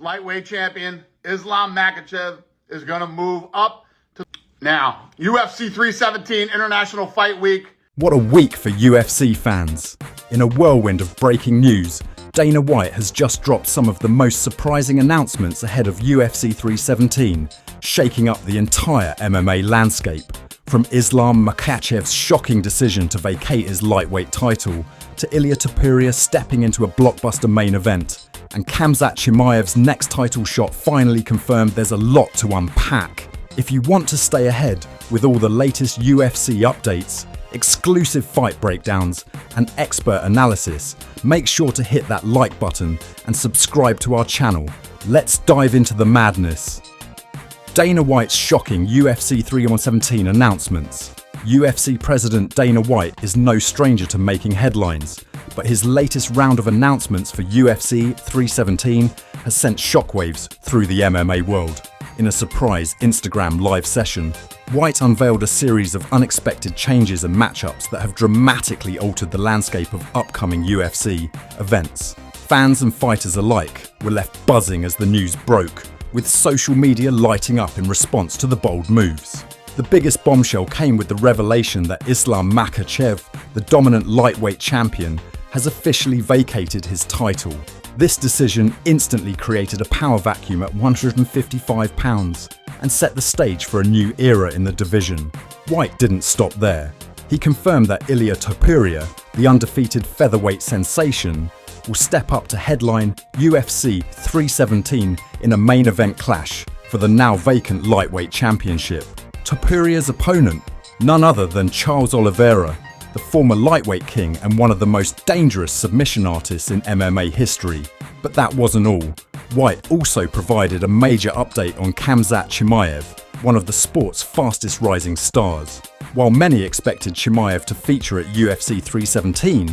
lightweight champion Islam Makhachev is going to move up to now. UFC 317 International Fight Week. What a week for UFC fans. In a whirlwind of breaking news, Dana White has just dropped some of the most surprising announcements ahead of UFC 317, shaking up the entire MMA landscape. From Islam Makhachev's shocking decision to vacate his lightweight title, to Ilia Topuria stepping into a blockbuster main event, and Khamzat Chimaev's next title shot finally confirmed, there's a lot to unpack. If you want to stay ahead with all the latest UFC updates, exclusive fight breakdowns, and expert analysis, make sure to hit that like button and subscribe to our channel. Let's dive into the madness. Dana White's shocking UFC 317 announcements. UFC President Dana White is no stranger to making headlines, but his latest round of announcements for UFC 317 has sent shockwaves through the MMA world. In a surprise Instagram live session, White unveiled a series of unexpected changes and matchups that have dramatically altered the landscape of upcoming UFC events. Fans and fighters alike were left buzzing as the news broke, with social media lighting up in response to the bold moves. The biggest bombshell came with the revelation that Islam Makhachev, the dominant lightweight champion, has officially vacated his title. This decision instantly created a power vacuum at 155 pounds and set the stage for a new era in the division. White didn't stop there. He confirmed that Ilia Topuria, the undefeated featherweight sensation, will step up to headline UFC 317 in a main event clash for the now vacant lightweight championship. Topuria's opponent, none other than Charles Olivera, the former lightweight king and one of the most dangerous submission artists in MMA history. But that wasn't all. White also provided a major update on Khamzat Chimaev, one of the sport's fastest rising stars. While many expected Chimayv to feature at UFC 317,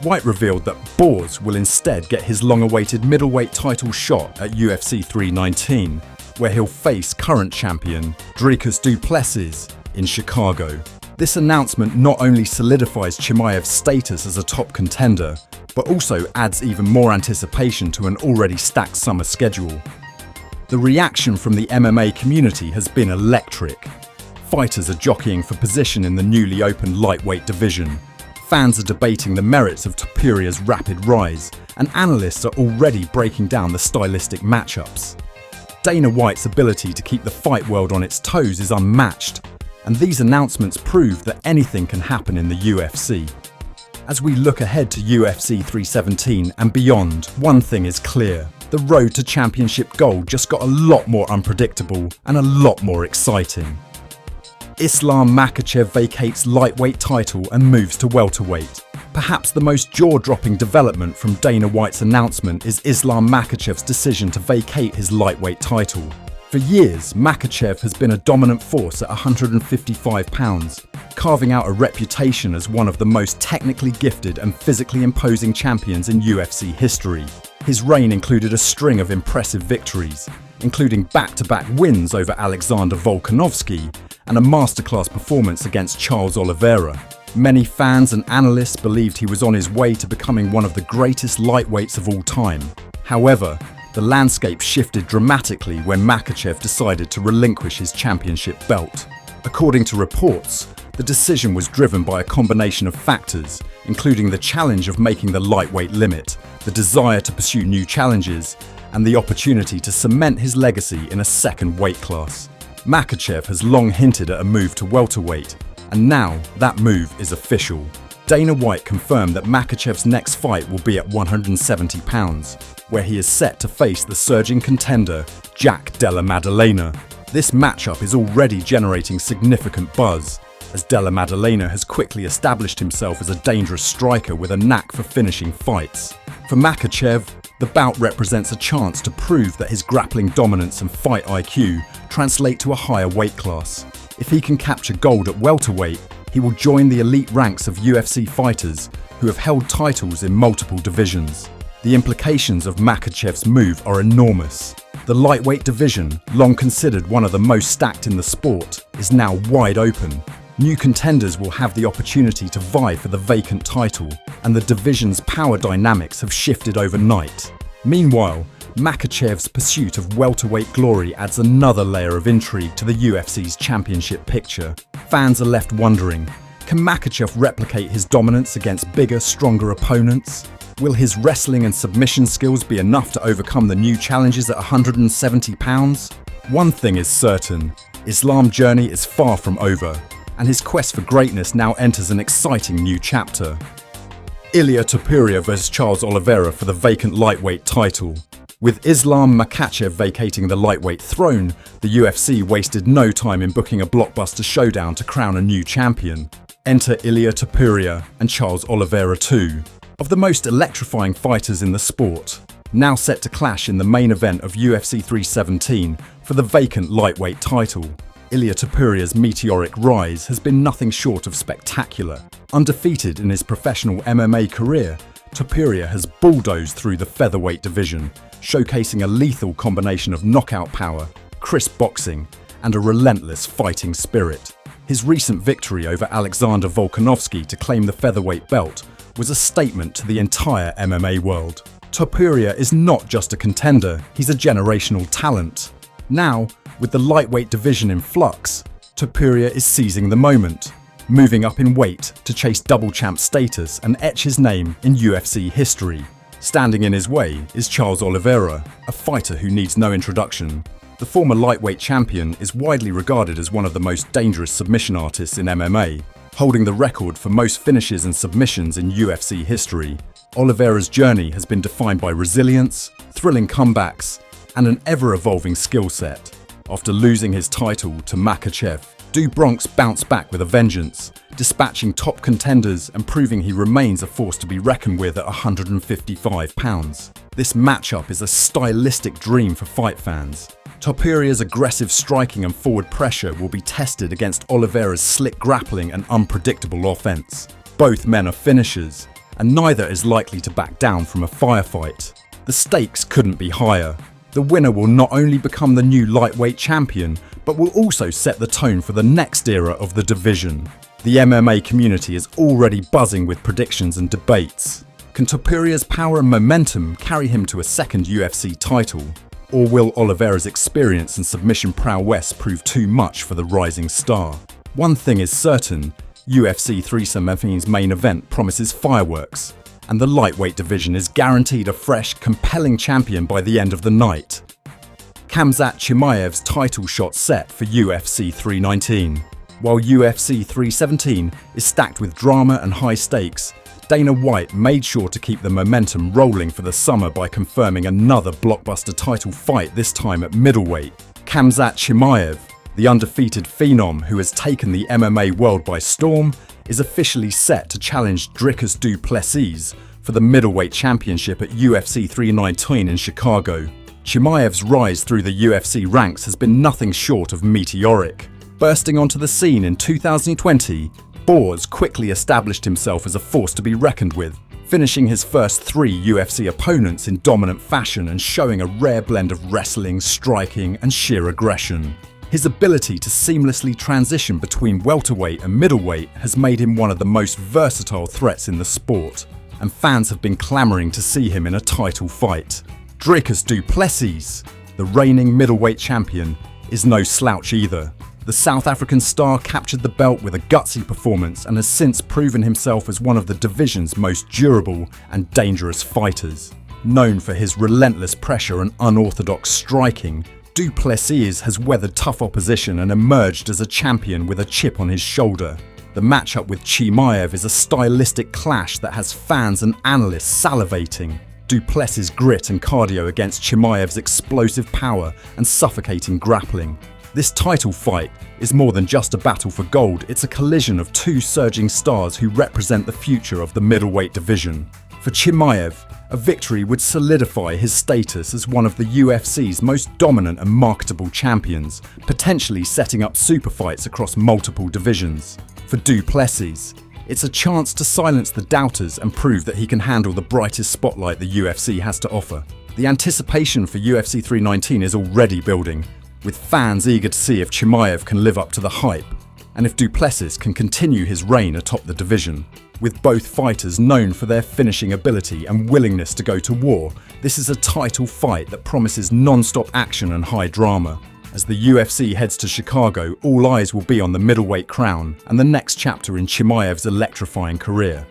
White revealed that Boars will instead get his long-awaited middleweight title shot at UFC 319, where he'll face current champion Drius Duplessis in Chicago. This announcement not only solidifies Chimaev's status as a top contender, but also adds even more anticipation to an already stacked summer schedule. The reaction from the MMA community has been electric. Fighters are jockeying for position in the newly opened lightweight division. Fans are debating the merits of Topuria's rapid rise, and analysts are already breaking down the stylistic matchups. Dana White's ability to keep the fight world on its toes is unmatched, and these announcements prove that anything can happen in the UFC. As we look ahead to UFC 317 and beyond, one thing is clear. The road to championship gold just got a lot more unpredictable and a lot more exciting. Islam Makhachev vacates lightweight title and moves to welterweight. Perhaps the most jaw-dropping development from Dana White's announcement is Islam Makhachev's decision to vacate his lightweight title. For years, Makhachev has been a dominant force at 155 pounds, carving out a reputation as one of the most technically gifted and physically imposing champions in UFC history. His reign included a string of impressive victories, including back-to-back wins over Alexander Volkanovski and a masterclass performance against Charles Olivera. Many fans and analysts believed he was on his way to becoming one of the greatest lightweights of all time. However, the landscape shifted dramatically when Makhachev decided to relinquish his championship belt. According to reports, the decision was driven by a combination of factors, including the challenge of making the lightweight limit, the desire to pursue new challenges, and the opportunity to cement his legacy in a second weight class. Makhachev has long hinted at a move to welterweight, and now that move is official. Dana White confirmed that Makhachev's next fight will be at 170 pounds, where he is set to face the surging contender Jack Della Maddalena. This matchup is already generating significant buzz, as Della Maddalena has quickly established himself as a dangerous striker with a knack for finishing fights. For Makhachev, the bout represents a chance to prove that his grappling dominance and fight IQ translate to a higher weight class. If he can capture gold at welterweight, he will join the elite ranks of UFC fighters who have held titles in multiple divisions. The implications of Makhachev's move are enormous. The lightweight division, long considered one of the most stacked in the sport, is now wide open. New contenders will have the opportunity to vie for the vacant title, and the division's power dynamics have shifted overnight. Meanwhile, Makhachev's pursuit of welterweight glory adds another layer of intrigue to the UFC's championship picture. Fans are left wondering, can Makhachev replicate his dominance against bigger, stronger opponents? Will his wrestling and submission skills be enough to overcome the new challenges at 170 pounds? One thing is certain, Islam's journey is far from over, and his quest for greatness now enters an exciting new chapter. Ilia Topuria vs Charles Olivera for the vacant lightweight title. With Islam Makhachev vacating the lightweight throne, the UFC wasted no time in booking a blockbuster showdown to crown a new champion. Enter Ilia Topuria and Charles Olivera, two of the most electrifying fighters in the sport, now set to clash in the main event of UFC 317 for the vacant lightweight title. Ilia Topuria's meteoric rise has been nothing short of spectacular. Undefeated in his professional MMA career, Topuria has bulldozed through the featherweight division, showcasing a lethal combination of knockout power, crisp boxing, and a relentless fighting spirit. His recent victory over Alexander Volkanovski to claim the featherweight belt was a statement to the entire MMA world. Topuria is not just a contender, he's a generational talent. Now, with the lightweight division in flux, Topuria is seizing the moment, moving up in weight to chase double champ status and etch his name in UFC history. Standing in his way is Charles Olivera, a fighter who needs no introduction. The former lightweight champion is widely regarded as one of the most dangerous submission artists in MMA, holding the record for most finishes and submissions in UFC history. Olivera's journey has been defined by resilience, thrilling comebacks, and an ever-evolving skill set. After losing his title to Makhachev, Do Bronx bounced back with a vengeance, dispatching top contenders and proving he remains a force to be reckoned with at 155 pounds. This matchup is a stylistic dream for fight fans. Topuria's aggressive striking and forward pressure will be tested against Olivera's slick grappling and unpredictable offense. Both men are finishers, and neither is likely to back down from a firefight. The stakes couldn't be higher. The winner will not only become the new lightweight champion, but will also set the tone for the next era of the division. The MMA community is already buzzing with predictions and debates. Can Topuria's power and momentum carry him to a second UFC title? Or will Olivera's experience and submission prowess prove too much for the rising star? One thing is certain, UFC 317's main event promises fireworks, and the lightweight division is guaranteed a fresh, compelling champion by the end of the night. Khamzat Chimaev's title shot set for UFC 319. While UFC 317 is stacked with drama and high stakes, Dana White made sure to keep the momentum rolling for the summer by confirming another blockbuster title fight, this time at middleweight. Khamzat Chimaev, the undefeated phenom who has taken the MMA world by storm, is officially set to challenge Drius du Plessis for the middleweight championship at UFC 319 in Chicago. Chimaev's rise through the UFC ranks has been nothing short of meteoric. Bursting onto the scene in 2020, Boers quickly established himself as a force to be reckoned with, finishing his first 3 UFC opponents in dominant fashion and showing a rare blend of wrestling, striking, and sheer aggression. His ability to seamlessly transition between welterweight and middleweight has made him one of the most versatile threats in the sport, and fans have been clamouring to see him in a title fight. Drius du Plessis, the reigning middleweight champion, is no slouch either. The South African star captured the belt with a gutsy performance and has since proven himself as one of the division's most durable and dangerous fighters. Known for his relentless pressure and unorthodox striking, Du Plessis has weathered tough opposition and emerged as a champion with a chip on his shoulder. The matchup with Chimayv is a stylistic clash that has fans and analysts salivating. Du Plessis' grit and cardio against Chimayev's explosive power and suffocating grappling. This title fight is more than just a battle for gold, it's a collision of 2 surging stars who represent the future of the middleweight division. For Chimayv, a victory would solidify his status as one of the UFC's most dominant and marketable champions, potentially setting up super fights across multiple divisions. For Du Plessis, it's a chance to silence the doubters and prove that he can handle the brightest spotlight the UFC has to offer. The anticipation for UFC 319 is already building, with fans eager to see if Chimayv can live up to the hype, and if Du Plessis can continue his reign atop the division. With both fighters known for their finishing ability and willingness to go to war, this is a title fight that promises non-stop action and high drama. As the UFC heads to Chicago, all eyes will be on the middleweight crown and the next chapter in Chimaev's electrifying career.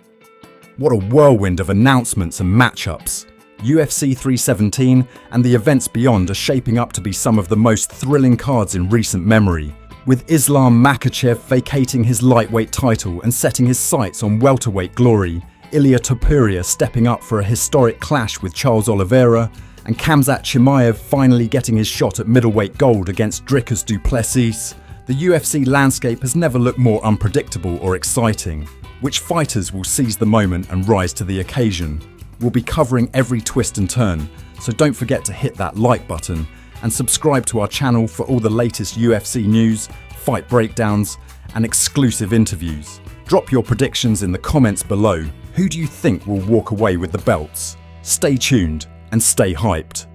What a whirlwind of announcements and matchups! UFC 317 and the events beyond are shaping up to be some of the most thrilling cards in recent memory, with Islam Makhachev vacating his lightweight title and setting his sights on welterweight glory, Ilia Topuria stepping up for a historic clash with Charles Olivera, and Khamzat Chimaev finally getting his shot at middleweight gold against Drius du Plessis. The UFC landscape has never looked more unpredictable or exciting. Which fighters will seize the moment and rise to the occasion? We'll be covering every twist and turn, so don't forget to hit that like button and subscribe to our channel for all the latest UFC news, fight breakdowns, and exclusive interviews. Drop your predictions in the comments below. Who do you think will walk away with the belts? Stay tuned and stay hyped.